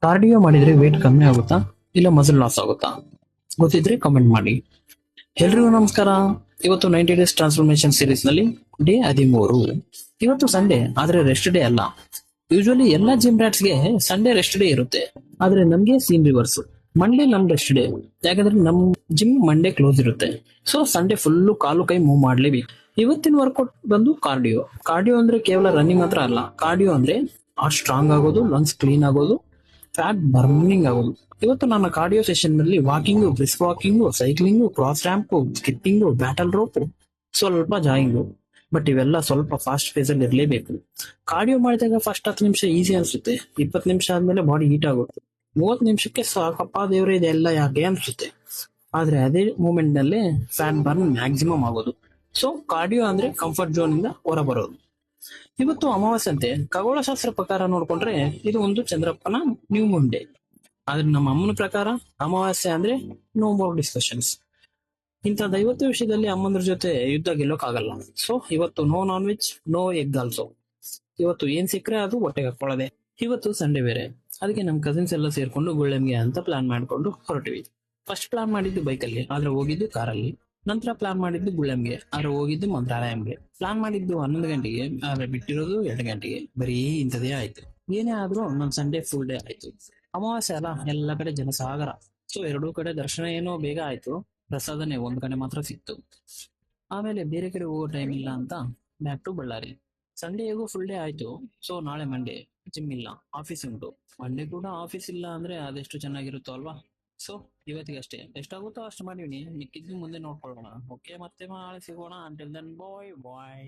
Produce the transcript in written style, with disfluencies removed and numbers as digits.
Cardio ಮಾಡಿದ್ರೆ wait ಕಮ್ಮಿ ಆಗುತ್ತಾ ಇಲ್ಲ ಮಸಲ್ ಲಾಸ್ ಆಗುತ್ತಾ? ಗೊತ್ತಿದ್ರೆ ಕಮೆಂಟ್ ಮಾಡಿ. ಎಲ್ರಿಗೂ ನಮಸ್ಕಾರ. ಇವತ್ತು 90 ಡೇಸ್ ಟ್ರಾನ್ಸ್ಫಾರ್ಮೇಶನ್ ಸೀರೀಸ್ ನಲ್ಲಿ ಡೇ 13. ಇವತ್ತು ಸಂಡೇ, ಆದ್ರೆ ರೆಸ್ಟ್ ಡೇ ಅಲ್ಲ. ಯೂಶುವಲಿ ಎಲ್ಲಾ ಜಿಮ್ ರ್ಯಾಟ್ಸ್ ಗೆ ಸಂಡೇ ರೆಸ್ಟ್ ಡೇ ಇರುತ್ತೆ, ಆದ್ರೆ ನಮ್ಗೆ ಸೀಮ್ ರಿವರ್ಸ್. ಮಂಡೇ ನಮ್ ರೆಸ್ಟ್ ಡೇ, ಯಾಕಂದ್ರೆ ನಮ್ ಜಿಮ್ ಮಂಡೇ ಕ್ಲೋಸ್ ಇರುತ್ತೆ. ಸೊ ಸಂಡೇ ಫುಲ್ಲು ಕಾಲು ಕೈ ಮೂವ್ ಮಾಡ್ಲೇಬೇಕು. ಇವತ್ತಿನ ವರ್ಕೌಟ್ ಬಂದು ಕಾರ್ಡಿಯೋ. ಕಾರ್ಡಿಯೋ ಅಂದ್ರೆ ಕೇವಲ ರನ್ನಿಂಗ್ ಮಾತ್ರ ಅಲ್ಲ. ಕಾರ್ಡಿಯೋ ಅಂದ್ರೆ ಹಾರ್ಟ್ ಸ್ಟ್ರಾಂಗ್ ಆಗೋದು, ಲಂಗ್ಸ್ ಕ್ಲೀನ್ ಆಗೋದು, ಫ್ಯಾಟ್ ಬರ್ನಿಂಗ್ ಆಗೋದು. ಇವತ್ತು ನನ್ನ ಕಾರ್ಡಿಯೋ ಸೆಷನ್ ನಲ್ಲಿ walking, brisk walking, cycling, cross ramp, skipping, battle rope, ಸ್ವಲ್ಪ ಜಾಯಿಂಗ್. ಬಟ್ ಇವೆಲ್ಲ ಸ್ವಲ್ಪ ಫಾಸ್ಟ್ ಫೇಸ್ ಅಲ್ಲಿ ಇರಲೇಬೇಕು. ಕಾರ್ಡಿಯೋ ಮಾಡಿದಾಗ ಫಸ್ಟ್ 10 ನಿಮಿಷ ಈಸಿ ಅನ್ಸುತ್ತೆ. 20 ನಿಮಿಷ ಆದ್ಮೇಲೆ ಬಾಡಿ ಹೀಟ್ ಆಗುತ್ತೆ. 30 ನಿಮಿಷಕ್ಕೆ ಸಾಕಪ್ಪ ದೇವ್ರೆ ಇದೆಲ್ಲ ಯಾಕೆ ಅನ್ಸುತ್ತೆ. ಆದ್ರೆ ಅದೇ ಮೂಮೆಂಟ್ ನಲ್ಲಿ ಫ್ಯಾಟ್ ಬರ್ನ್ ಮ್ಯಾಕ್ಸಿಮಮ್ ಆಗೋದು. ಸೊ ಕಾರ್ಡಿಯೋ ಅಂದ್ರೆ ಕಂಫರ್ಟ್ ಝೋನ್ ಇಂದ ಹೊರ ಬರೋದು. ಇವತ್ತು ಅಮಾವಾಸ್ಯೆ ಅಂತೆ. ಖಗೋಳಶಾಸ್ತ್ರ ಪ್ರಕಾರ ನೋಡ್ಕೊಂಡ್ರೆ ಇದು ಒಂದು ಚಂದ್ರಪ್ಪನ ನ್ಯೂ ಮೂನ್ ಡೇ. ಆದ್ರೆ ನಮ್ಮ ಅಮ್ಮನ ಪ್ರಕಾರ ಅಮಾವಾಸ್ಯೆ ಅಂದ್ರೆ ನೋ ಮೋರ್ ಡಿಸ್ಕಷನ್ಸ್. ಇಂಥ ದೈವತ್ವ ವಿಷಯದಲ್ಲಿ ಅಮ್ಮಂದ್ರ ಜೊತೆ ಯುದ್ಧ ಗೆಲ್ಲೋಕ್ಕಾಗಲ್ಲ. ಸೊ ಇವತ್ತು no non veg, no egg also. ಇವತ್ತು ಏನ್ ಸಿಕ್ಕರೆ ಅದು ಹೊಟ್ಟೆಗೆ ಹಾಕೊಳ್ಳೋದೆ. ಇವತ್ತು ಸಂಡೇ ಬೇರೆ, ಅದಕ್ಕೆ ನಮ್ ಕಸಿನ್ಸ್ ಎಲ್ಲ ಸೇರ್ಕೊಂಡು ಗುಳ್ಳೆಮ್ಗೆ ಅಂತ ಪ್ಲಾನ್ ಮಾಡ್ಕೊಂಡು ಹೊರಟಿವಿ. ಫಸ್ಟ್ ಪ್ಲಾನ್ ಮಾಡಿದ್ದು ಬೈಕಲ್ಲಿ, ಆದ್ರೆ ಹೋಗಿದ್ದು ಕಾರಲ್ಲಿ. ನಂತರ ಪ್ಲಾನ್ ಮಾಡಿದ್ದು ಗುಳ್ಳೆಮ್ಗೆ, ಆದ್ರೆ ಹೋಗಿದ್ದು ಮಂತ್ರಾಲಯಂಗೆ. ಪ್ಲಾನ್ ಮಾಡಿದ್ದು 11 ಗಂಟೆಗೆ, ಆದ್ರೆ ಬಿಟ್ಟಿರೋದು 2 ಗಂಟೆಗೆ. ಬರೀ ಇಂಥದೇ ಆಯ್ತು. ಏನೇ ಆದ್ರೂ ನನ್ ಸಂಡೇ ಫುಲ್ ಡೇ ಆಯ್ತು. ಅಮಾವಾಸ್ಯೆ ಅಲ್ಲ, ಎಲ್ಲ ಕಡೆ ಜನಸಾಗರ. ಸೊ ಎರಡೂ ಕಡೆ ದರ್ಶನ ಏನೋ ಬೇಗ ಆಯ್ತು. ಪ್ರಸಾದನೆ ಒಂದ್ ಕಡೆ ಮಾತ್ರ ಸಿಕ್ತು. ಆಮೇಲೆ ಬೇರೆ ಕಡೆ ಹೋಗೋ ಟೈಮ್ ಇಲ್ಲ ಅಂತ ಬ್ಯಾಕ್ ಟು ಬಳ್ಳಾರಿ. ಸಂಡೇ ಹೇಗೂ ಫುಲ್ ಡೇ ಆಯ್ತು. ಸೊ ನಾಳೆ ಮಂಡೇ, ಜಿಮ್ ಇಲ್ಲ, ಆಫೀಸ್ ಉಂಟು. ಮಂಡೇ ಕೂಡ ಆಫೀಸ್ ಇಲ್ಲ ಅಂದ್ರೆ ಅದೆಷ್ಟು ಚೆನ್ನಾಗಿರುತ್ತೋ ಅಲ್ವಾ. ಸೊ ಇವತ್ತಿಗೆ ಅಷ್ಟೇ, ಎಷ್ಟಾಗುತ್ತೋ ಅಷ್ಟು ಮಾಡಿವ್ನಿ. ಮಿಕ್ಕಿದ್ದು ಮುಂದೆ ನೋಡ್ಕೊಳ್ಳೋಣ. ಓಕೆ, ಮತ್ತೆ ನಾಳೆ ಸಿಗೋಣ. ಅಂಟಿಲ್ ದೆನ್ ಬಾಯ್ ಬಾಯ್.